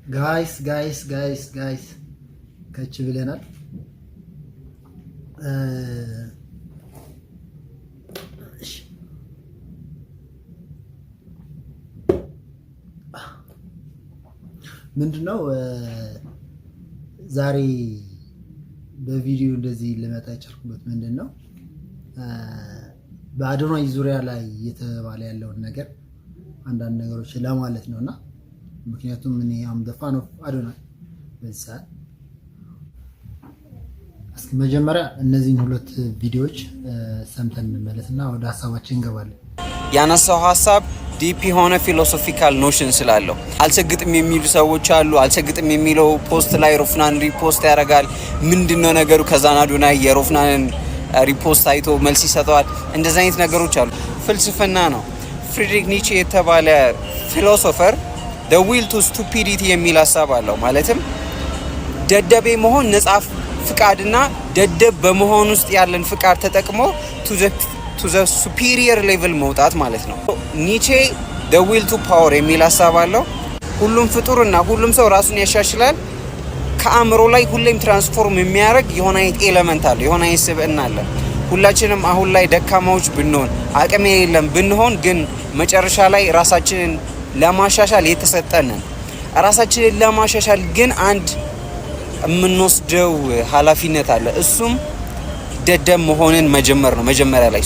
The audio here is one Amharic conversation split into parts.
ጋይስ ከች ብለናል። ምንድነው ዛሬ በቪዲዮ እንደዚህ ልመጣ የቻልኩበት ምንድነው በአዶናይ ዙሪያ ላይ እየተባለ ያለውን ነገር አንዳንድ ነገሮች ለማለት ነውና ምክንያቱም እኔ አም ዘ ፋን ኦፍ አዶናይ በዛ እስኪ መጀመሪያ እነዚህን ሁለት ቪዲዮዎች ሰምተን እንመለስና ወደ ሐሳባችን እንገባለን። ያነሳው ሐሳብ ዲፕ የሆነ ፊሎሶፊካል ኖሽን ስላለው አልሰግጥም የሚሉ ሰዎች አሉ። አልሰግጥም የሚለው ፖስት ላይ ሮፍናን ሪፖስት ያደርጋል። ምንድነው ነገሩ? ከዛን አዶናይ የሮፍናንን ሪፖስት አይቶ መልስ ይሰጠዋል። እንደዚህ አይነት ነገሮች አሉ። ፍልስፍና ነው። ፍሪድሪክ ኒቼ የተባለ ፊሎሶፈር the will to stupidity የሚል ሐሳብ አለው። ማለትም ደደቤ መሆን ነፃ ፍቃድና ደደብ በመሆን ውስጥ ያለን ፍቃድ ተጠቅሞ to the superior level መውጣት ማለት ነው። ኒቼ the will to power የሚል ሐሳብ አለው። ሁሉም ፍጡርና ሁሉም ሰው ራሱን ያሻሽላል። ከአእምሮ ላይ ሁሌም ትራንስፎርም የሚያደርግ የሆነ አይነት ኤሌመንት አለ፣ የሆነ አይነት ስብዕና አለ። ሁላችንም አሁን ላይ ደካማዎች ብንሆን አቅም የሌለን ብንሆን ግን መጨረሻ ላይ ራሳችንን ለማሻሻል የተሰጠንን ራሳችንን ለማሻሻል ግን አንድ የምንወስደው ኃላፊነት አለ። እሱም ደደብ መሆንን መጀመር ነው። መጀመሪያ ላይ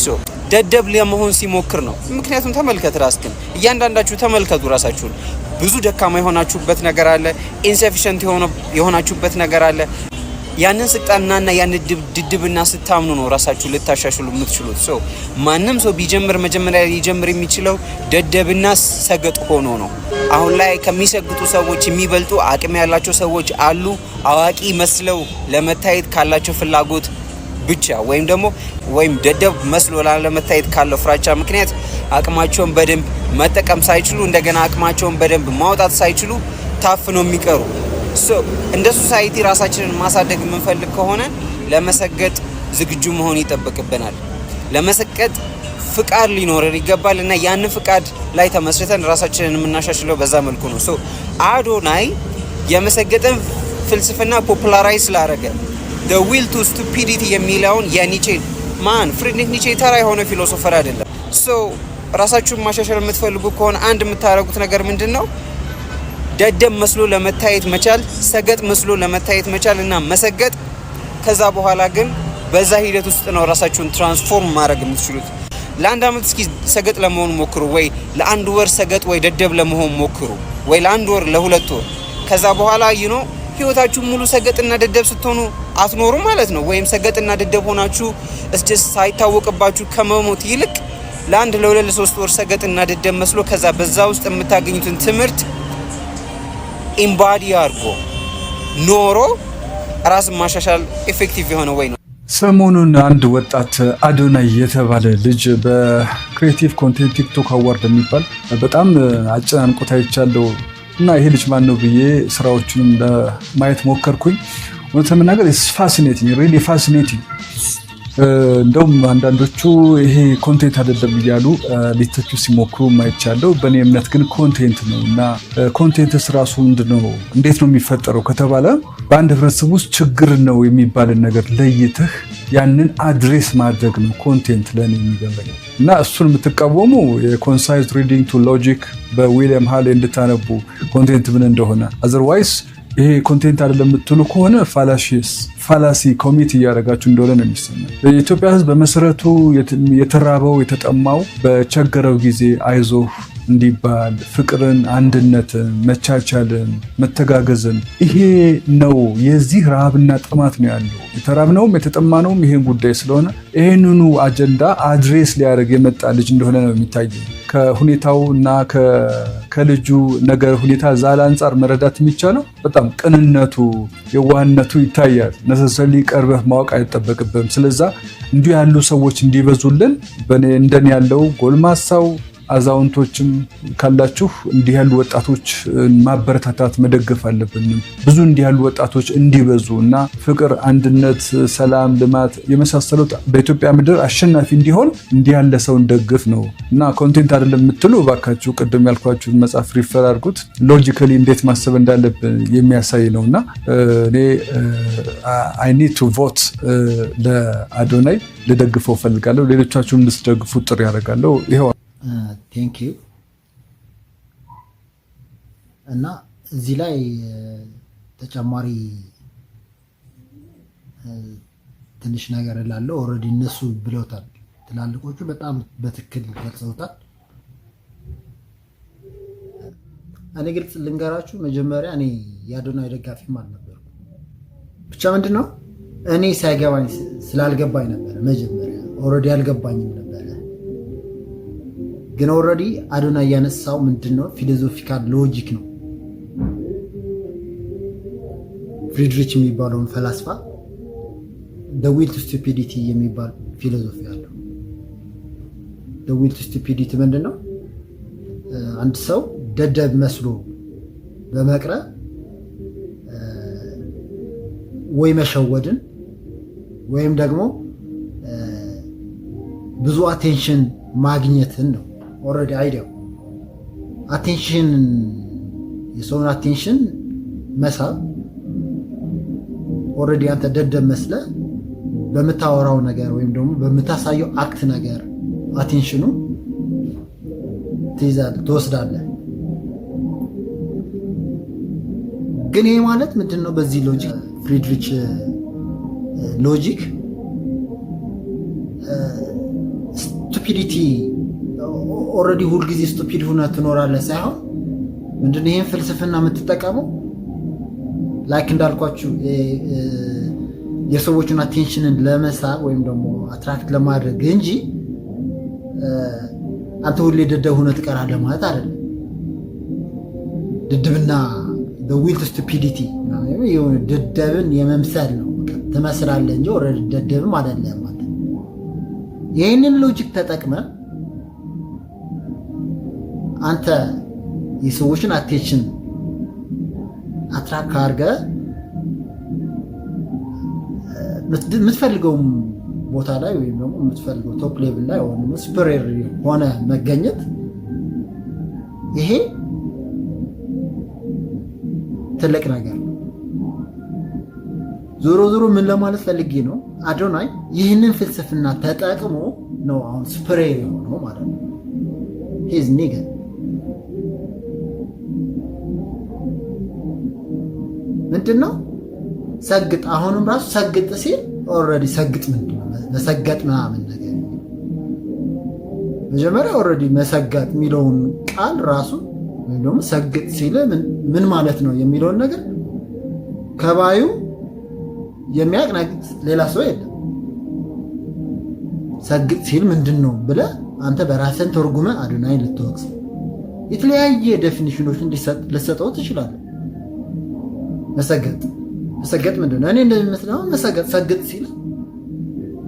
ደደብ ለመሆን ሲሞክር ነው። ምክንያቱም ተመልከት፣ ራስህን እያንዳንዳችሁ ተመልከቱ ራሳችሁን። ብዙ ደካማ የሆናችሁበት ነገር አለ። ኢንሰፊሽንት የሆናችሁበት ነገር አለ። ያንን ስልጣንና ያንን ድድብና ስታምኑ ነው ራሳችሁ ልታሻሽሉ የምትችሉት። ማንም ሰው ቢጀምር መጀመሪያ ሊጀምር የሚችለው ደደብና ሰገጥ ሆኖ ነው። አሁን ላይ ከሚሰግጡ ሰዎች የሚበልጡ አቅም ያላቸው ሰዎች አሉ። አዋቂ መስለው ለመታየት ካላቸው ፍላጎት ብቻ ወይም ደደብ መስሎ ለመታየት ካለው ፍራቻ ምክንያት አቅማቸውን በደንብ መጠቀም ሳይችሉ እንደገና አቅማቸውን በደንብ ማውጣት ሳይችሉ ታፍነው የሚቀሩ እንደ ሶሳይቲ ራሳችንን ማሳደግ የምንፈልግ ከሆነ ለመሰገጥ ዝግጁ መሆን ይጠበቅብናል። ለመሰገጥ ፍቃድ ሊኖረን ይገባል እና ያን ፍቃድ ላይ ተመስርተን ራሳችንን የምናሻሽለው በዛ መልኩ ነው። አዶናይ የመሰገጥን ፍልስፍና ፖፑላራይዝ ስላደረገ the will to stupidity የሚለውን የኒቼ ፍሪድሪክ ኒቼ ተራ የሆነ ፊሎሶፈር አይደለም። ራሳችሁን ማሻሻል የምትፈልጉ ከሆነ አንድ የምታደርጉት ነገር ምንድነው? ደደብ መስሎ ለመታየት መቻል፣ ሰገጥ መስሎ ለመታየት መቻል እና መሰገጥ። ከዛ በኋላ ግን በዛ ሂደት ውስጥ ነው ራሳችሁን ትራንስፎርም ማድረግ የምትችሉት። ለአንድ አመት እስኪ ሰገጥ ለመሆን ሞክሩ፣ ወይ ለአንድ ወር ሰገጥ ወይ ደደብ ለመሆን ሞክሩ፣ ወይ ለአንድ ወር ለሁለት ወር። ከዛ በኋላ ህይወታችሁ ሙሉ ሰገጥና ደደብ ስትሆኑ አትኖሩ ማለት ነው። ወይም ሰገጥና ደደብ ሆናችሁ እስጀስ ሳይታወቅባችሁ ከመሞት ይልቅ ለአንድ ለሁለት ለሶስት ወር ሰገጥና ደደብ መስሎ ከዛ በዛ ውስጥ የምታገኙትን ትምህርት ኢምባዲ አድርጎ ኖሮ ራስን ማሻሻል ኤፌክቲቭ የሆነ ወይ ነው። ሰሞኑን አንድ ወጣት አዶናይ የተባለ ልጅ በክሬቲቭ ኮንቴንት ቲክቶክ አዋርድ የሚባል በጣም አጨናንቆት አይቻለሁ እና ይሄ ልጅ ማን ነው ብዬ ስራዎቹንም ለማየት ሞከርኩኝ። እውነት ለመናገር ፋሲኔቲንግ ሪሊ ፋሲኔቲንግ። እንደውም አንዳንዶቹ ይሄ ኮንቴንት አይደለም እያሉ ሊተቹ ሲሞክሩ ማይቻለው። በእኔ እምነት ግን ኮንቴንት ነው እና ኮንቴንትስ ራሱ ምንድነው እንዴት ነው የሚፈጠረው ከተባለ በአንድ ህብረተሰብ ውስጥ ችግር ነው የሚባልን ነገር ለይተህ ያንን አድሬስ ማድረግ ነው ኮንቴንት ለኔ የሚገባኝ። እና እሱን የምትቃወሙ የኮንሳይዝ ሪዲንግ ቱ ሎጂክ በዊሊያም ሃሌ እንድታነቡ ኮንቴንት ምን እንደሆነ፣ አዘርዋይስ ይሄ ኮንቴንት አይደለም የምትሉ ከሆነ ፋላሲ ኮሚት እያደረጋችሁ እንደሆነ ነው የሚሰማኝ። የኢትዮጵያ ህዝብ በመሰረቱ የተራበው የተጠማው በቸገረው ጊዜ አይዞህ እንዲባል ፍቅርን፣ አንድነትን፣ መቻቻልን፣ መተጋገዝን ይሄ ነው የዚህ ረሃብና ጥማት ነው ያለው። የተራብነውም የተጠማነውም ይሄን ጉዳይ ስለሆነ ይሄንኑ አጀንዳ አድሬስ ሊያደርግ የመጣ ልጅ እንደሆነ ነው የሚታየኝ። ከሁኔታው እና ከልጁ ነገር ሁኔታ ዛላ አንጻር መረዳት የሚቻለው በጣም ቅንነቱ፣ የዋህነቱ ይታያል። ነሰሰሊ ቀርበህ ማወቅ አይጠበቅብህም። ስለዛ እንዲሁ ያሉ ሰዎች እንዲበዙልን እንደኔ ያለው ጎልማሳው አዛውንቶችም ካላችሁ እንዲህ ያሉ ወጣቶች ማበረታታት መደገፍ አለብን። ብዙ እንዲህ ያሉ ወጣቶች እንዲበዙ እና ፍቅር፣ አንድነት፣ ሰላም፣ ልማት የመሳሰሉት በኢትዮጵያ ምድር አሸናፊ እንዲሆን እንዲህ ያለ ሰውን ደግፍ ነው እና ኮንቴንት አይደለም የምትሉ እባካችሁ ቅድም ያልኳችሁን መጽሐፍ ሪፈር አድርጉት። ሎጂካሊ እንዴት ማሰብ እንዳለብን የሚያሳይ ነው እና እኔ አይ ኒድ ቱ ቮት ለአዶናይ ልደግፈው ፈልጋለሁ። ሌሎቻችሁም እንድትደግፉ ጥሪ ያደርጋለሁ። ይሄው ቴንክ ዩ። እና እዚህ ላይ ተጨማሪ ትንሽ ነገር እላለሁ። ኦልሬዲ እነሱ ብለውታል፣ ትላልቆቹ በጣም በትክክል ገልጸውታል። እኔ ግልጽ ልንገራችሁ፣ መጀመሪያ እኔ የአዶናይ ደጋፊም አልነበርኩም። ብቻ ምንድነው እኔ ሳይገባኝ ስላልገባኝ ነበረ መጀመሪያ ኦልሬዲ አልገባኝም ነበረ። ግን ኦልሬዲ አዶናይ ያነሳው ምንድነው ፊሎዞፊካል ሎጂክ ነው። ፍሪድሪች የሚባለውን ፈላስፋ the will to stupidity የሚባል ፊሎሶፊ አለው። the will to stupidity ምንድነው? አንድ ሰው ደደብ መስሎ በመቅረብ ወይ መሸወድን ወይም ደግሞ ብዙ አቴንሽን ማግኘትን ነው። ኦልሬዲ አይዲያው አቴንሽን፣ የሰውን አቴንሽን መሳብ። ኦልሬዲ አንተ ደደብ መስለ በምታወራው ነገር ወይም ደግሞ በምታሳየው አክት ነገር አቴንሽኑ ትወስዳለህ። ግን ይሄ ማለት ምንድነው? በዚህ ሎጂክ ፍሪድሪች ሎጂክ ስቱፒዲቲ ኦልሬዲ ሁልጊዜ ስቱፒድ ሁነህ ትኖራለህ ሳይሆን ምንድነው ይሄን ፍልስፍና የምትጠቀመው ላይክ እንዳልኳችሁ የሰዎችን አቴንሽንን ለመሳብ ወይም ደግሞ አትራክት ለማድረግ እንጂ አንተ ሁሌ ደደብ ሁነህ ትቀራለህ ማለት አይደለም። ድድብና the will to stupidity የሆነ ደደብን የመምሰል ነው። ትመስላለህ እንጂ ኦልሬዲ ደደብም አይደለም ማለት። ይህንን ሎጂክ ተጠቅመህ አንተ የሰዎችን አቴንሽን አትራክት አድርገህ የምትፈልገው ቦታ ላይ ወይም ደግሞ የምትፈልገው ቶፕ ሌቭል ላይ ወይም ሱፐሪየር ሆነ መገኘት፣ ይሄ ትልቅ ነገር ነው። ዞሮ ዞሮ ምን ለማለት ፈልጌ ነው፣ አዶናይ ይህንን ፍልስፍና ተጠቅሞ ነው አሁን ሱፐሪየር የሆነው ማለት ነው። ሂዝ ኒገር ምንድነው ሰግጥ። አሁንም ራሱ ሰግጥ ሲል ኦልሬዲ ሰግጥ ምንድነው መሰገጥ ምናምን ነገር መጀመሪያ ኦልሬዲ መሰገጥ የሚለውን ቃል ራሱ ወይም ደግሞ ሰግጥ ሲል ምን ማለት ነው የሚለውን ነገር ከባዩ የሚያውቅ ሌላ ሰው የለም። ሰግጥ ሲል ምንድነው ብለህ አንተ በራስን ተርጉመህ አዶናይ ልትወቅስ የተለያየ ዴፊኒሽኖችን ልትሰጠው ትችላለህ። መሰገጥ ምንድነው? እኔ እንደሚመስለው መሰገጥ ሰግጥ ሲል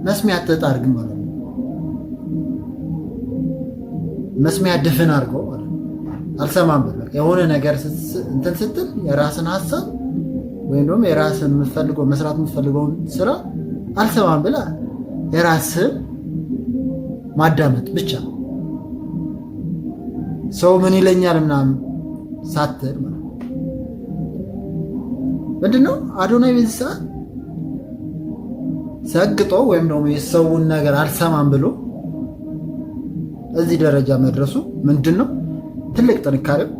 መስሚያ አትጣርግ ማለት ነው። መስሚያ ድፍን አድርገው ማለት ነው። አልሰማም ብለህ የሆነ ነገር እንትን ስትል የራስን ሀሳብ ወይም ደግሞ የራስን የምትፈልገው መስራት የምትፈልገውን ስራ አልሰማም ብለህ የራስን ማዳመጥ ብቻ ሰው ምን ይለኛል ምናምን ሳትል ማለት ነው። ምንድነው አዶናይ በዚህ ሰዓት ሰግጦ ወይም ደግሞ የሰውን ነገር አልሰማም ብሎ እዚህ ደረጃ መድረሱ ምንድነው ትልቅ ጥንካሬው።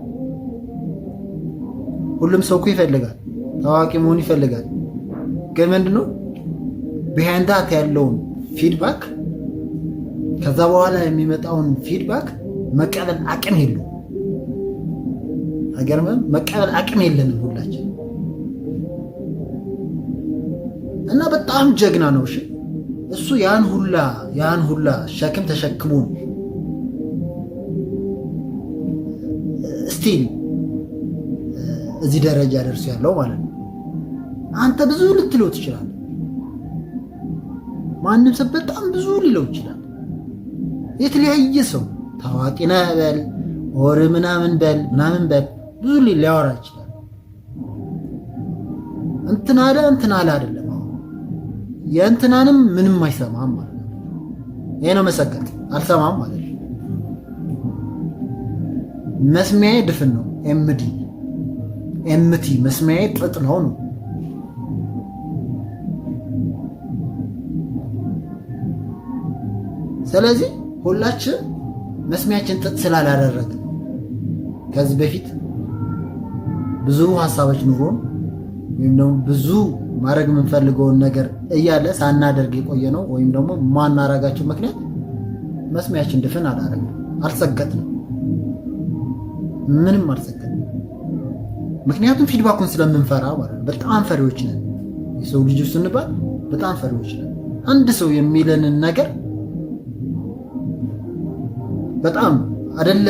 ሁሉም ሰው እኮ ይፈልጋል፣ ታዋቂ መሆን ይፈልጋል። ግን ምንድነው ቢሃይንድ ዳት ያለውን ፊድባክ ከዛ በኋላ የሚመጣውን ፊድባክ መቀበል አቅም የለውም። አገርም መቀበል አቅም የለንም ሁላችን እና በጣም ጀግና ነው። እሺ እሱ ያን ሁላ ሸክም ተሸክሞ ስቲል እዚህ ደረጃ ደርሶ ያለው ማለት ነው። አንተ ብዙ ልትለው ትችላለህ፣ ማንም ሰው በጣም ብዙ ሊለው ይችላል። የተለያየ ሰው ታዋቂ ነህ በል ወር ምናምን በል ብዙ ሊያወራ ይችላል። እንትና አለ አይደለም የእንትናንም ምንም አይሰማም ማለት ነው። ይሄ ነው መሰከት አልሰማም ማለት ነው። መስሚያዬ ድፍን ነው። ኤምቲ መስሚያዬ ጥጥ ነው። ስለዚህ ሁላችን መስሚያችን ጥጥ ስላላደረግን ከዚህ በፊት ብዙ ሀሳቦች ኑሮን ወይም ደግሞ ብዙ ማድረግ የምንፈልገውን ነገር እያለ ሳናደርግ የቆየ ነው። ወይም ደግሞ ማናረጋቸው ምክንያት መስሚያችን ድፍን አልሰገጥንም፣ ምንም አልሰገጥንም። ምክንያቱም ፊድባኩን ስለምንፈራ ማለት ነው። በጣም ፈሪዎች ነን። የሰው ልጅ ስንባል በጣም ፈሪዎች ነን። አንድ ሰው የሚለንን ነገር በጣም አይደለ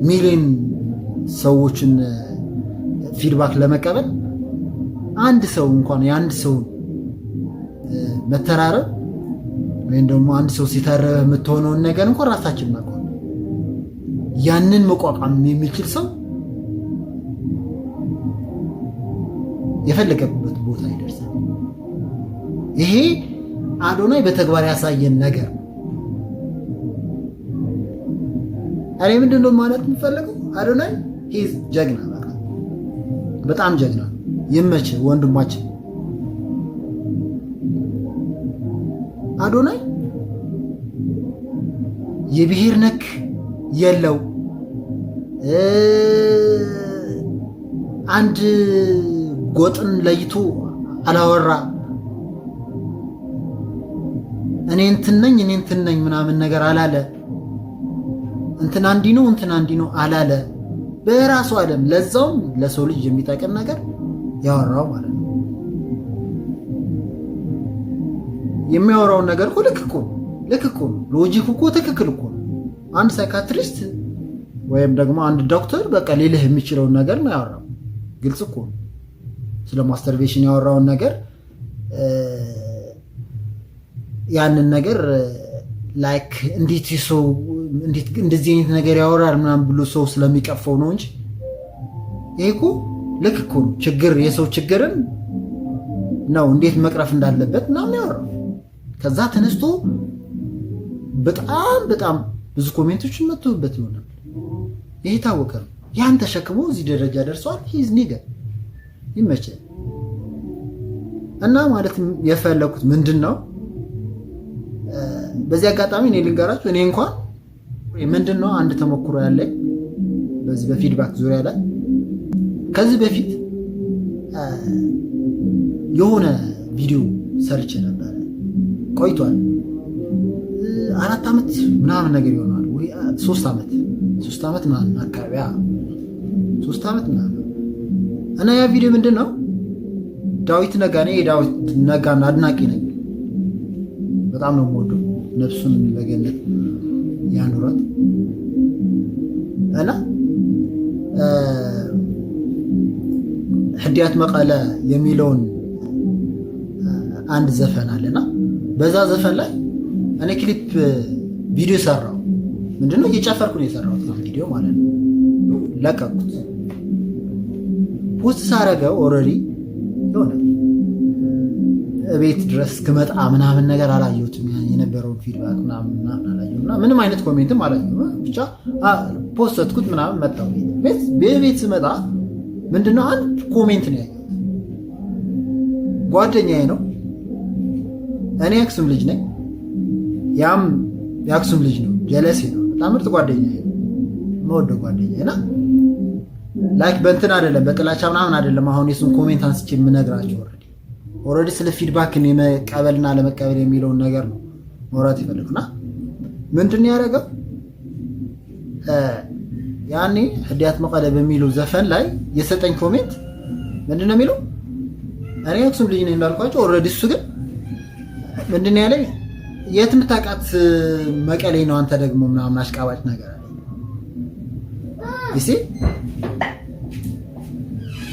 የሚሊዮን ሰዎችን ፊድባክ ለመቀበል አንድ ሰው እንኳን የአንድ ሰው መተራረብ ወይም ደግሞ አንድ ሰው ሲተረበ የምትሆነውን ነገር እንኳን ራሳችን እናውቀዋለን። ያንን መቋቋም የሚችል ሰው የፈለገበት ቦታ ይደርሳል። ይሄ አዶናይ በተግባር ያሳየን ነገር። እኔ ምንድነው ማለት የምፈልገው አዶናይ ጀግና በጣም ጀግና ይመች ወንድማችን አዶናይ የብሔር ነክ የለው አንድ ጎጥን ለይቶ አላወራ። እኔ እንትን ነኝ ምናምን ነገር አላለ። እንትና እንዲህ ነው አላለ። በራሱ ዓለም ለዛውም ለሰው ልጅ የሚጠቅም ነገር ያወራው ማለት ነው። የሚያወራውን ነገር እኮ ልክ እኮ ሎጂክ እኮ ትክክል እኮ ነው። አንድ ሳይካትሪስት ወይም ደግሞ አንድ ዶክተር በቃ ሊልህ የሚችለውን ነገር ነው ያወራው። ግልጽ እኮ ነው። ስለ ማስተርቤሽን ያወራውን ነገር ያንን ነገር ላይክ እንዴት እንደዚህ አይነት ነገር ያወራል ምናምን ብሎ ሰው ስለሚቀፈው ነው እንጂ ይሄ እኮ ልክ እኮ ነው። የሰው ችግርን ነው እንዴት መቅረፍ እንዳለበት ምናምን ያወራው። ከዛ ተነስቶ በጣም ብዙ ኮሜንቶችን መጥተውበት ይሆናል። ይሄ ታወቀ ነው። ያን ተሸክሞ እዚህ ደረጃ ደርሷል። ሂዝ ኒገር ይመቸል። እና ማለት የፈለኩት ምንድነው በዚህ አጋጣሚ እኔ ልንገራችሁ። እኔ እንኳን ምንድነው አንድ ተሞክሮ ያለኝ በዚህ በፊድባክ ዙሪያ ላይ ከዚህ በፊት የሆነ ቪዲዮ ሰርች ነበር ቆይቷል። 4 ዓመት ምናምን ነገር ይሆናል ወይ 3 ዓመት ምናምን አካባቢ 3 ዓመት ምናምን። እና ያ ቪዲዮ ምንድነው ዳዊት ነጋን አድናቂ ነኝ። በጣም ነው የምወደው። ነፍሱን በገነት ያኑራት። እና ሕድያት መቀለ የሚለውን አንድ ዘፈን አለና በዛ ዘፈን ላይ እኔ ክሊፕ ቪዲዮ ሰራው። ምንድነው እየጨፈርኩ ነው የሰራሁት ቪዲዮ ማለት ነው። ለቀቁት። ፖስት ሳረገው ኦልሬዲ የሆነ ቤት ድረስ እስክመጣ ምናምን ነገር አላየሁትም። የነበረውን ፊድባክ ምናምን አላየሁም እና ምንም አይነት ኮሜንትም አላየሁም። ብቻ ፖስትኩት ምናምን መጣሁ። ቤት ስመጣ ምንድነው አንድ ኮሜንት ነው ያየሁት። ጓደኛዬ ነው። እኔ አክሱም ልጅ ነኝ፣ ያም የአክሱም ልጅ ነው። ጀለሴ ነው። በጣም ምርጥ ጓደኛዬ ነው፣ የምወደው ጓደኛዬ እና ላይክ በእንትን አይደለም በጥላቻ ምናምን አይደለም። አሁን የሱን ኮሜንት አንስቼ የምነግራቸው ኦልሬዲ ስለ ፊድባክን የመቀበልና ለመቀበል የሚለውን ነገር ነው ማውራት ይፈልግና ምንድን ያደረገው ያኔ ሕድያት መቀለ በሚለው ዘፈን ላይ የሰጠኝ ኮሜንት ምንድን ነው የሚለው? እኔ አክሱም ልጅ ነኝ እንዳልኳቸው ኦልሬዲ እሱ ግን ምንድን ያለኝ የት የምታውቃት መቀሌ ነው አንተ ደግሞ ምናምን አሽቃባጭ ነገር አለ።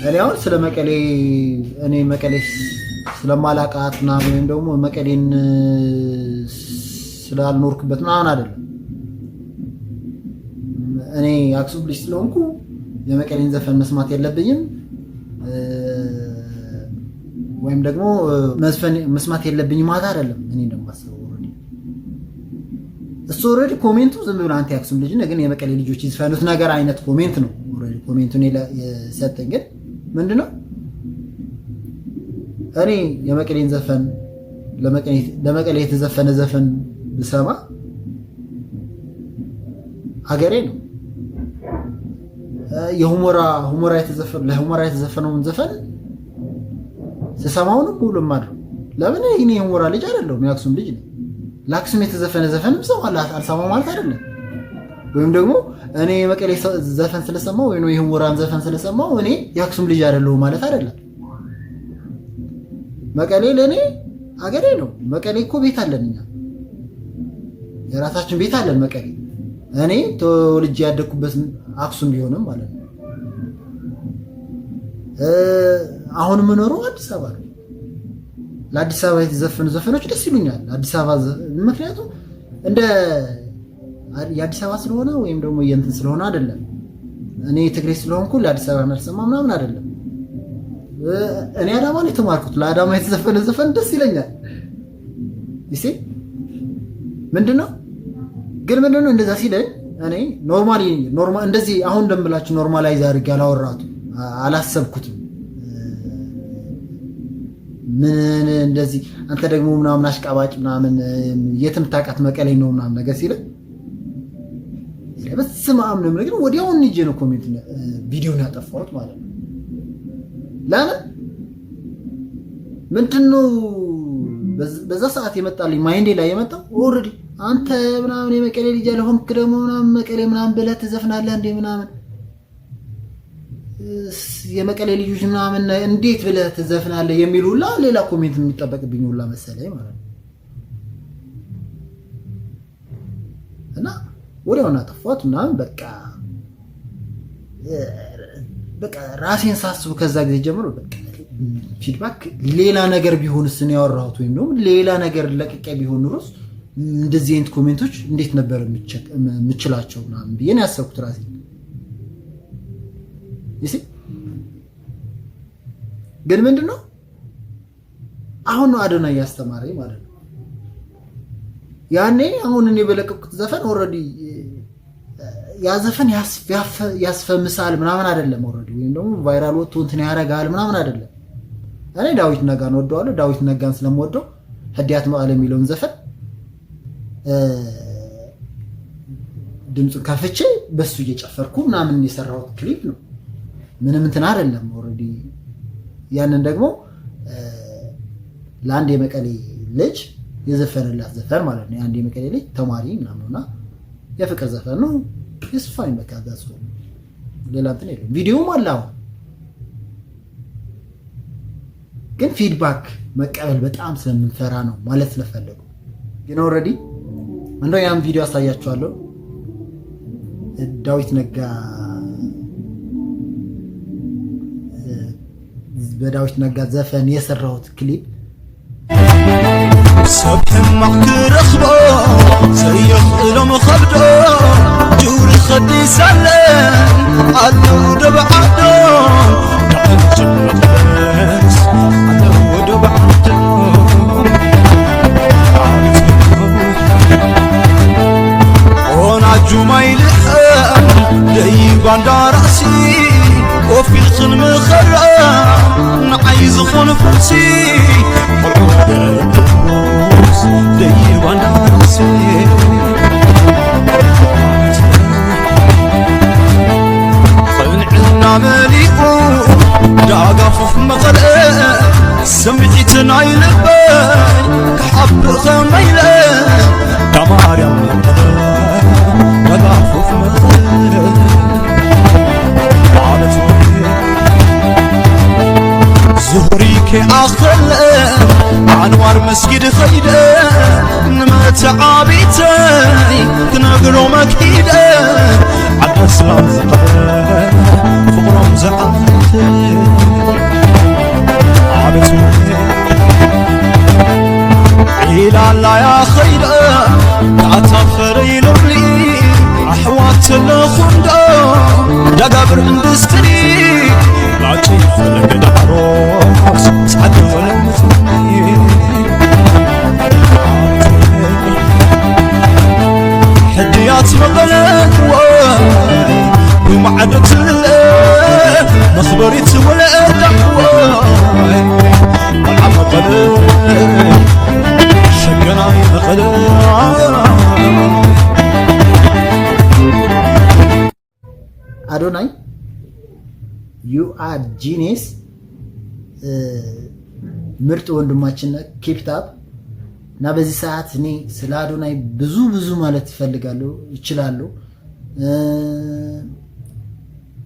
እኔ አሁን ስለ መቀሌ እኔ መቀሌ ስለማላውቃት ምናምን ወይም ደግሞ መቀሌን ስላልኖርክበት ምናምን አይደለም። እኔ አክሱም ልጅ ስለሆንኩ የመቀሌን ዘፈን መስማት የለብኝም ወይም ደግሞ መስማት የለብኝም ማለት አይደለም። እኔ እንደማስበው እሱ ኦልሬዲ ኮሜንቱ ዝም ብሎ አንተ አክሱም ልጅ ነህ ግን የመቀሌ ልጆች ይዝፈኑት ነገር አይነት ኮሜንት ነው። ኦልሬዲ ኮሜንቱን የሰጠኝ ግን ምንድነው እኔ የመቀሌን ዘፈን ለመቀሌ የተዘፈነ ዘፈን ብሰማ ሀገሬ ነው። የሁመራ የተዘፈነውን ዘፈን ስሰማው ነው ሁሉም ማድረው። ለምን እኔ የሁመራ ልጅ አይደለሁም የአክሱም ልጅ ነኝ። ለአክሱም የተዘፈነ ዘፈንም ሰው አልሰማው ማለት አይደለም። ወይም ደግሞ እኔ የመቀሌ ዘፈን ስለሰማው ወይ ነው የሁመራን ዘፈን ስለሰማው እኔ የአክሱም ልጅ አይደለሁም ማለት አይደለም። መቀሌ ለኔ ሀገሬ ነው። መቀሌ እኮ ቤት አለን፣ እኛ የራሳችን ቤት አለን መቀሌ። እኔ ተወልጄ ያደኩበት አክሱም ቢሆንም ማለት ነው። አሁን የምኖረው አዲስ አበባ ነው። ለአዲስ አበባ የተዘፈኑ ዘፈኖች ደስ ይሉኛል። አዲስ አበባ ምክንያቱም እንደ የአዲስ አበባ ስለሆነ ወይም ደግሞ የእንትን ስለሆነ አይደለም። እኔ ትግሬ ስለሆንኩ ለአዲስ አበባ መልሰማ ምናምን አይደለም። እኔ አዳማ ነው የተማርኩት። ለአዳማ የተዘፈነ ዘፈን ደስ ይለኛል። ይሴ ምንድነው እንደዛ ሲለኝ እኔ ኖርማል እንደዚህ አሁን እንደምላችሁ ኖርማላይዝ አድርጌ አላወራሁትም፣ አላሰብኩትም። ምን እንደዚህ አንተ ደግሞ ምናምን አሽቃባጭ ምናምን የትም ታውቃት መቀሌ ነው ምናምን ነገር ሲለኝ በስመ አብ ነው ነገር ወዲያው እንጂ ነው ኮሜንት ቪዲዮን ያጠፋሁት ማለት ነው። ለምን ምንድነው በዛ ሰዓት የመጣልኝ ማይንዴ ላይ የመጣው ኦሬዲ አንተ ምናምን የመቀሌ ልጅ ያለሆንክ ደግሞ ምናምን መቀሌ ምናምን ብለህ ትዘፍናለህ እንዴ ምናምን የመቀሌ ልጆች ምናምን እንዴት ብለህ ትዘፍናለህ የሚል ሁላ ሌላ ኮሜንት የሚጠበቅብኝ ሁላ መሰለኝ ማለት ነው። እና ወዲያውና ጠፋሁት ምናምን በቃ ራሴን ሳስቡ ከዛ ጊዜ ጀምሮ በቃ ፊድባክ ሌላ ነገር ቢሆንስ ነው ያወራሁት ወይም ደግሞ ሌላ ነገር ለቅቄ ቢሆን ኑሮስ እንደዚህ አይነት ኮሜንቶች እንዴት ነበር የምችላቸው ምናምን ብዬ ነው ያሰብኩት ራሴ። ይሲ ግን ምንድነው አሁን ነው አዶናይ ያስተማረኝ ማለት ነው። ያኔ አሁን እኔ በለቀቁት ዘፈን ኦሬዲ ያ ዘፈን ያስፈምሳል ምናምን አይደለም ኦሬዲ ወይም ደግሞ ቫይራል ወጥቶ እንትን ያረጋል ምናምን አይደለም። እኔ ዳዊት ነጋን ወደዋለሁ። ዳዊት ነጋን ስለምወደው ህዲያት መዓለም የሚለውን ዘፈን ድምፁን ከፍቼ በሱ እየጨፈርኩ ምናምን የሰራሁት ክሊፕ ነው። ምንም እንትን አይደለም ኦሬዲ። ያንን ደግሞ ለአንድ የመቀሌ ልጅ የዘፈነላት ዘፈን ማለት ነው። የአንድ የመቀሌ ልጅ ተማሪ ምናምንና የፍቅር ዘፈን ነው። ይስፋኝ በቃ ጋር ሌላ እንትን የለም። ቪዲዮም አለ አሁን ግን ፊድባክ መቀበል በጣም ስለምንፈራ ነው ማለት ስለፈለጉ ግን ኦሬዲ እንደው ያን ቪዲዮ አሳያችኋለሁ። ዳዊት ነጋ በዳዊት ነጋ ዘፈን የሰራሁት ክሊፕ ሰብሕ ማክረኽቦ ዘይኽእሎም ኸብዶ ጁሪ ኸዲሳለ አለው ደብዓዶ ንዕንጭመትስ አለው ደብዓዶ ኦናጁ ማይልዕም ደይ ባንዳራሲ ወፊልኽን ምኸራ ንዓይ ዝኾን ፍርሲ ቆልዑደስ ደይ ባንዳራሲ ኸንዕና መሊኡ ዳጋፉፍ መቐለ ሰምዒትን ኣይልበይ ክሓብእ ኸመይለ ዳማርያም ዳጋፉፍ መቐለ زهري كي أخل عنوار مسجد خيدة نمتعابيتي تنقلو مكيدة عدى سلام فقرم زعاتي عابتي عيلا لا يا خيدة حبر اندستري لاجي فلك دحرو سعد ولا مزني حديات مغلق ومعدك مخبري تولى دعوة والعب قلب شقنا يقلب አዶናይ you are genius ምርጥ ወንድማችን ኬፕታፕ እና በዚህ ሰዓት እኔ ስለ አዶናይ ብዙ ማለት እችላለሁ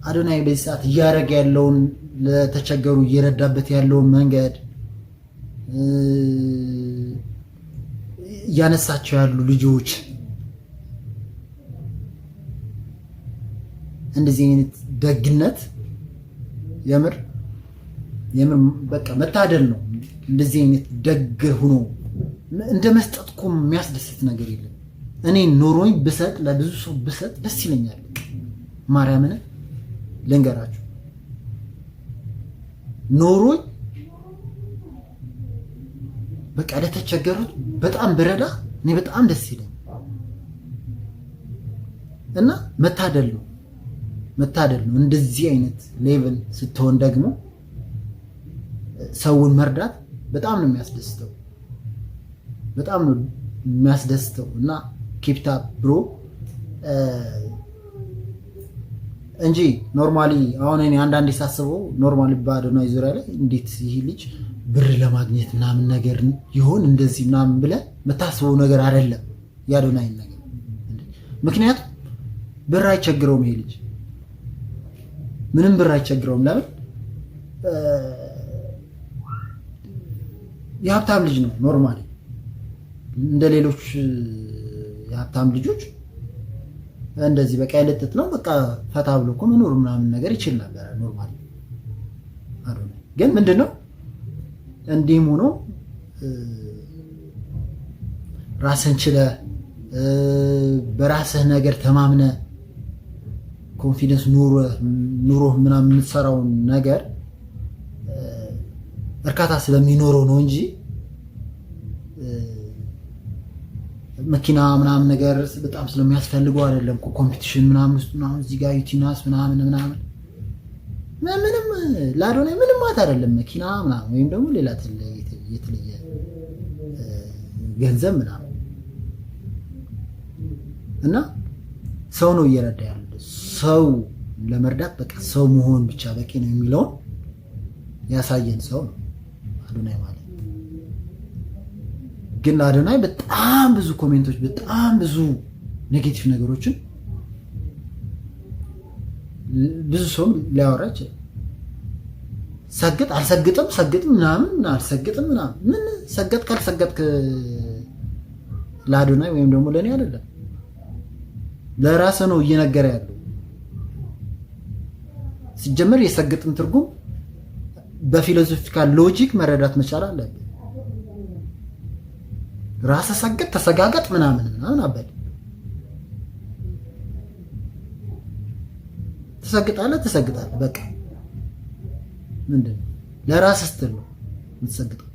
አዶናይ በዚህ ሰዓት እያረገ ያለውን ለተቸገሩ እየረዳበት ያለውን መንገድ ያነሳቸው ያሉ ልጆች እንደዚህ አይነት ደግነት የምር በቃ መታደል ነው። እንደዚህ አይነት ደግ ሆኖ እንደ መስጠትኮ የሚያስደስት ነገር የለም። እኔ ኖሮኝ ብሰጥ ለብዙ ሰው ብሰጥ ደስ ይለኛል። ማርያምን ልንገራችሁ ኖሮኝ በቃ ለተቸገሩት በጣም ብረዳ እኔ በጣም ደስ ይለኛል እና መታደል ነው። እንደዚህ አይነት ሌቭል ስትሆን ደግሞ ሰውን መርዳት በጣም ነው የሚያስደስተው እና ኬፕታፕ ብሮ እንጂ ኖርማሊ አሁን እኔ አንዳንዴ ሳስበው ኖርማሊ በአዶናይ ዙሪያ ላይ እንዴት ይህ ልጅ ብር ለማግኘት ምናምን ነገር ይሆን እንደዚህ ምናምን ብለህ መታስበው ነገር አይደለም የአዶናይ ነገር። ምክንያቱም ብር አይቸግረውም ይሄ ልጅ ምንም ብር አይቸግረውም። ለምን የሀብታም ልጅ ነው። ኖርማሊ እንደ ሌሎች የሀብታም ልጆች እንደዚህ በቃ ያለጥጥ ነው በቃ ፈታ ብሎ እኮ መኖር ምናምን ነገር ይችል ነበር ኖርማሊ። አዶናይ ግን ምንድነው እንዲህም ሆኖ ራስን ችለ በራስህ ነገር ተማምነ ኮንፊደንስ ኑሮ ምናምን የምትሰራው ነገር እርካታ ስለሚኖረው ነው እንጂ መኪና ምናምን ነገር በጣም ስለሚያስፈልገው አይደለም። ኮምፒቲሽን ምናምን ውስጥ ምናምን እዚህ ጋር ዩቲናስ ምናምን ምንም ለአዶናይ ምንም ማለት አይደለም መኪና ምናምን ወይም ደግሞ ሌላ የተለየ ገንዘብ ምናምን እና ሰው ነው እየረዳ ያለው። ሰው ለመርዳት በቃ ሰው መሆን ብቻ በቂ ነው የሚለውን ያሳየን ሰው ነው አዶናይ ማለት። ግን አዶናይ በጣም ብዙ ኮሜንቶች በጣም ብዙ ኔጌቲቭ ነገሮችን ብዙ ሰው ሊያወራ ይችላል። ሰግጥ አልሰግጥም ሰግጥም ምናምን አልሰግጥም ምናምን ምን ሰገጥ ካልሰገጥክ ለአዶናይ ወይም ደግሞ ለኔ አይደለም ለራስ ነው እየነገረ ያለው። ሲጀመር የሰግጥን ትርጉም በፊሎሶፊካል ሎጂክ መረዳት መቻል አለብን። ራስ ሰግጥ ተሰጋገጥ ምናምን አበል ተሰግጣለህ በቃ ምንድነው ለራስ ስትል ነው የምትሰግጠው።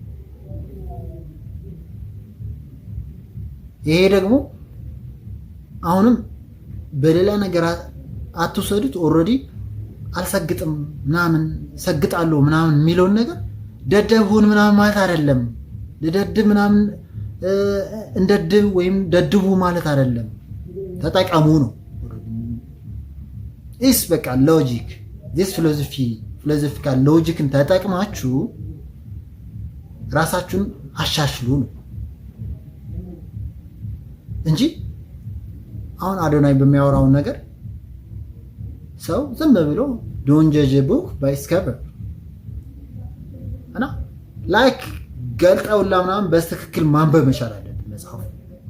ይሄ ደግሞ አሁንም በሌላ ነገር አትውሰዱት። ኦልሬዲ አልሰግጥም ምናምን ሰግጣለሁ ምናምን የሚለውን ነገር ደደብሁን ምናምን ማለት አይደለም። ለደድብ ምናምን እንደድብ ወይም ደድቡ ማለት አይደለም። ተጠቀሙ ነው። ኢስ በቃ ሎጂክ ዲስ ፊሎሶፊካል ሎጂክን ተጠቅማችሁ ራሳችሁን አሻሽሉ ነው እንጂ አሁን አዶናይ በሚያወራውን ነገር ሰው ዝም ብሎ ዶንት ጀጅ ቡክ ባይ ኢትስ ከቨር እና ላይክ ገልጠውላ ምናምን በትክክል ማንበብ መቻል አለብን። መጽሐፉ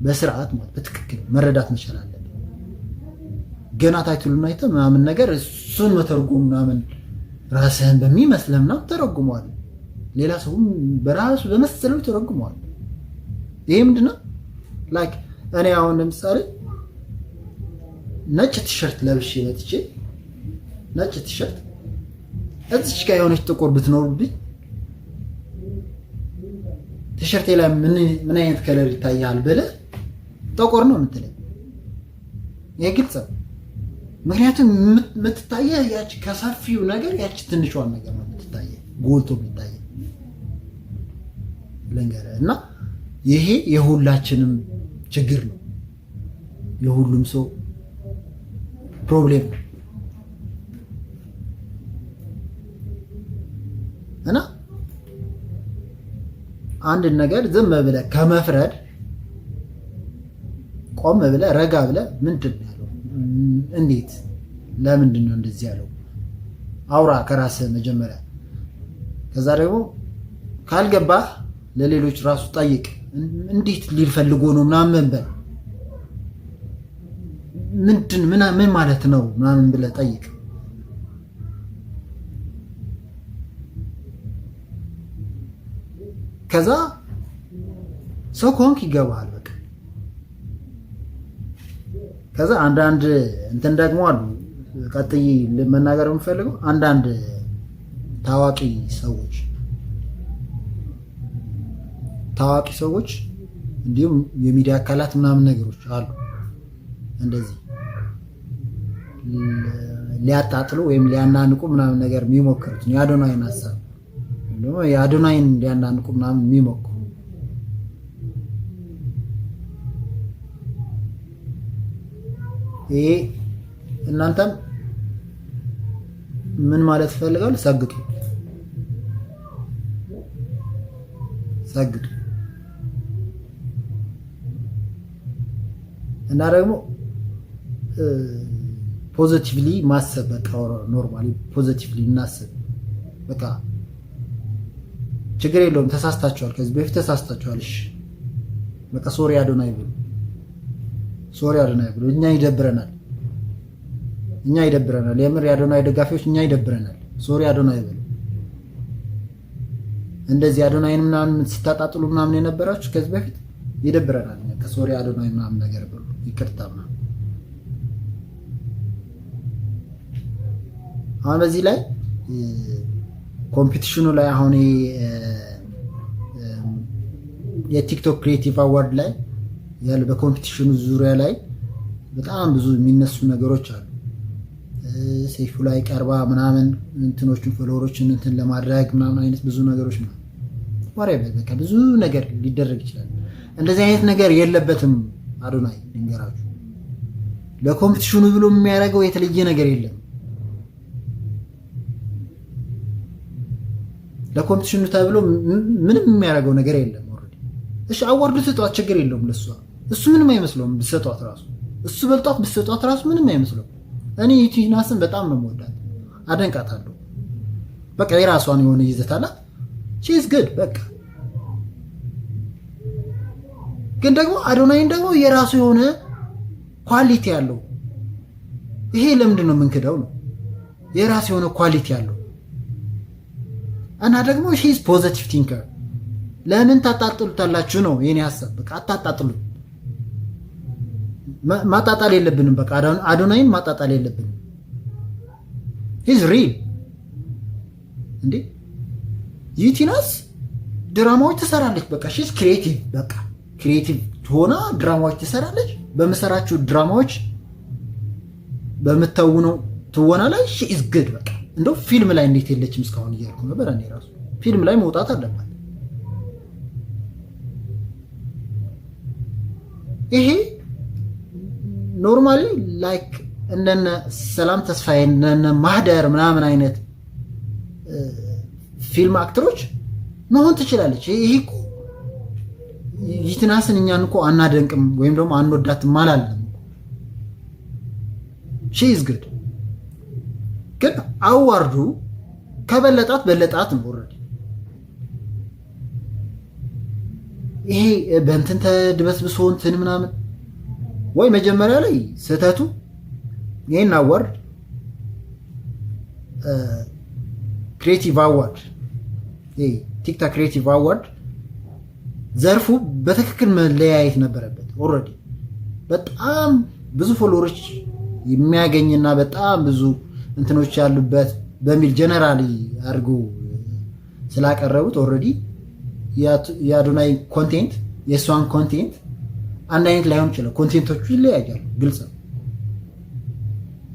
በስርዓት ማለት በትክክል መረዳት መቻል አለብን። ገና ታይትሉን አይተህ ምናምን ነገር እሱን መተርጎም ምናምን ራስህን በሚመስልህ ምናምን ተረጉመዋል። ሌላ ሰው በራሱ በመሰለው ተረጉመዋል። ይሄ ምንድነው ላይክ እኔ አሁን ለምሳሌ ነጭ ቲሸርት ለብሼ መጥቼ ነጭ ቲሸርት እዚች ጋር የሆነች ጥቁር ብትኖርብኝ ቲሸርቴ ላይ ምን አይነት ከለር ይታያል ብለህ ጥቁር ነው የምትለኝ። ይሄ ግልጽ ነው። ምክንያቱም የምትታየህ ያቺ ከሰፊው ነገር ያቺ ትንሿን ነገር ነው የምትታየህ ጎልቶ የሚታየህ ልንገርህ። እና ይሄ የሁላችንም ችግር ነው፣ የሁሉም ሰው ፕሮብሌም ነው። እና አንድን ነገር ዝም ብለህ ከመፍረድ ቆም ብለህ ረጋ ብለህ ምንድን ነው ያለው፣ እንዴት ለምንድን ነው እንደዚህ ያለው አውራ ከራስህ መጀመሪያ። ከዛ ደግሞ ካልገባህ ለሌሎች ራሱ ጠይቅ። እንዴት ሊፈልጎ ነው ምናምን በል፣ ምን ማለት ነው ምናምን ብለህ ጠይቅ። ከዛ ሰው ከሆንክ ይገባሃል በቃ። ከዛ አንዳንድ እንትን ደግሞ አሉ፣ ቀጥዬ መናገር የምፈልገው አንዳንድ ታዋቂ ሰዎች እንዲሁም የሚዲያ አካላት ምናምን ነገሮች አሉ እንደዚህ ሊያጣጥሉ ወይም ሊያናንቁ ምናምን ነገር የሚሞክሩት የአዶናይን ሀሳብ ደግሞ የአዶናይን ሊያናንቁ ምናምን የሚሞክሩ ይሄ እናንተም ምን ማለት ፈልጋል? ሰግጡ እና ደግሞ ፖዚቲቭሊ ማሰብ በቃ ኖርማሊ ፖዚቲቭሊ እናስብ። በቃ ችግር የለውም ተሳስታችኋል፣ ከዚህ በፊት ተሳስታችኋል። እሺ በቃ ሶሪ አዶናይ ብሎ እኛ ይደብረናል። የምር የአዶናይ ደጋፊዎች እኛ ይደብረናል። ሶሪ አዶናይ ብሎ እንደዚህ አዶናይን ምናምን ስታጣጥሉ ምናምን የነበራችሁ ከዚህ በፊት ይደብረናል። ከሶሪ አዶናይ ምናምን ነገር ብሎ ይቅርታ ምናምን። አሁን በዚህ ላይ ኮምፒቲሽኑ ላይ አሁን የቲክቶክ ክሪኤቲቭ አዋርድ ላይ ያለ በኮምፒቲሽኑ ዙሪያ ላይ በጣም ብዙ የሚነሱ ነገሮች አሉ። ሴፉ ላይ ቀርባ ምናምን እንትኖችን ፎሎወሮችን እንትን ለማድረግ ምናምን አይነት ብዙ ነገሮች ነው በቃ ብዙ ነገር ሊደረግ ይችላል። እንደዚህ አይነት ነገር የለበትም አዶናይ ልንገራችሁ። ለኮምፒቲሽኑ ብሎ የሚያደርገው የተለየ ነገር የለም። ለኮምፒቲሽኑ ተብሎ ምንም የሚያደርገው ነገር የለም። ኦልሬዲ እሺ አዋርዱ ስጧት፣ ችግር የለውም ለሷ። እሱ ምንም አይመስለውም ብትሰጧት ራሱ፣ እሱ በልጧት ብትሰጧት ራሱ ምንም አይመስለውም። እኔ ዩቲናስን በጣም ነው የምወዳት፣ አደንቃታለሁ። በቃ የራሷን የሆነ ይዘት አላት። ሺ ኢዝ ጉድ በቃ። ግን ደግሞ አዶናይን ደግሞ የራሱ የሆነ ኳሊቲ ያለው ይሄ ለምንድን ነው የምንክደው ነው? የራሱ የሆነ ኳሊቲ ያለው እና ደግሞ ሺ ኢዝ ፖዚቲቭ ቲንከር። ለምን ታጣጥሉታላችሁ ነው የኔ ሀሳብ። በቃ አታጣጥሉ፣ ማጣጣል የለብንም። በቃ አዶናይን ማጣጣል የለብንም። ሂዝ ሪል እንዴ ዩቲናስ ድራማዎች ትሰራለች። በቃ ሺ ኢዝ ክሪኤቲቭ። በቃ ክሪኤቲቭ ሆና ድራማዎች ትሰራለች። በመሰራችሁ ድራማዎች በምታውነው ትወና ላይ ሺ ኢዝ ጉድ። በቃ እንደው ፊልም ላይ እንዴት የለችም እስካሁን እያልኩ ነበር። እኔ ራሱ ፊልም ላይ መውጣት አለባት። ይሄ ኖርማሊ ላይክ እንደነ ሰላም ተስፋዬ እንደነ ማህደር ምናምን አይነት ፊልም አክተሮች መሆን ትችላለች። ይሄ እኮ ዩቲናስን እኛን እኮ አናደንቅም ወይም ደግሞ አንወዳትም አላለም። ሺ ኢዝ ጉድ። ግን አዋርዱ ከበለጣት በለጣት ነው። ኦልሬዲ ይሄ በእንትን ተድበስብሶ እንትን ምናምን ወይ መጀመሪያ ላይ ስህተቱ ይሄን አዋርድ ክሪኤቲቭ አዋርድ ቲክቶክ ክሪኤቲቭ አዋርድ ዘርፉ በትክክል መለያየት ነበረበት። ኦልሬዲ በጣም ብዙ ፎሎወሮች የሚያገኝና በጣም ብዙ እንትኖች ያሉበት በሚል ጀነራሊ አድርጎ ስላቀረቡት ኦልሬዲ የአዶናይ ኮንቴንት የእሷን ኮንቴንት አንድ አይነት ላይሆን ይችላል። ኮንቴንቶቹ ይለያያሉ፣ ግልጽ ነው።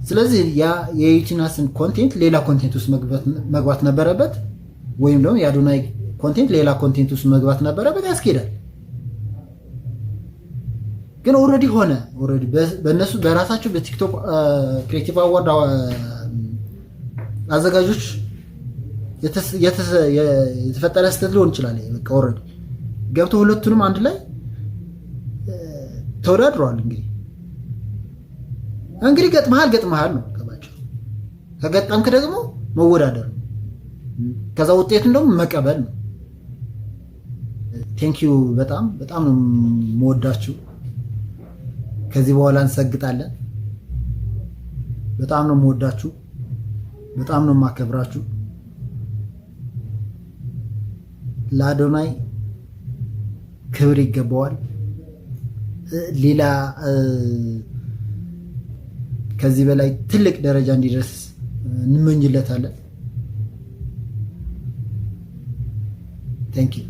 ስለዚህ ያ የዩቲናስን ኮንቴንት ሌላ ኮንቴንት ውስጥ መግባት ነበረበት፣ ወይም ደግሞ የአዶናይ ኮንቴንት ሌላ ኮንቴንት ውስጥ መግባት ነበረበት። ያስኬዳል። ግን ኦልሬዲ ሆነ። ኦልሬዲ በእነሱ በራሳቸው በቲክቶክ ክሬቲቭ አዋርድ አዘጋጆች የተፈጠረ ስህተት ሊሆን ይችላል። በቃ ኦልሬዲ ገብቶ ሁለቱንም አንድ ላይ ተወዳድረዋል። እንግዲህ ገጥመሃል ነው ከባቸው። ከገጠምክ ደግሞ መወዳደር ነው። ከዛ ውጤቱን ደግሞ መቀበል ነው። ቴንኪዩ በጣም ነው የምወዳችሁ። ከዚህ በኋላ እንሰግጣለን። በጣም ነው የምወዳችሁ፣ በጣም ነው የማከብራችሁ። ለአዶናይ ክብር ይገባዋል። ሌላ ከዚህ በላይ ትልቅ ደረጃ እንዲደርስ እንመኝለታለን። ቴንኪዩ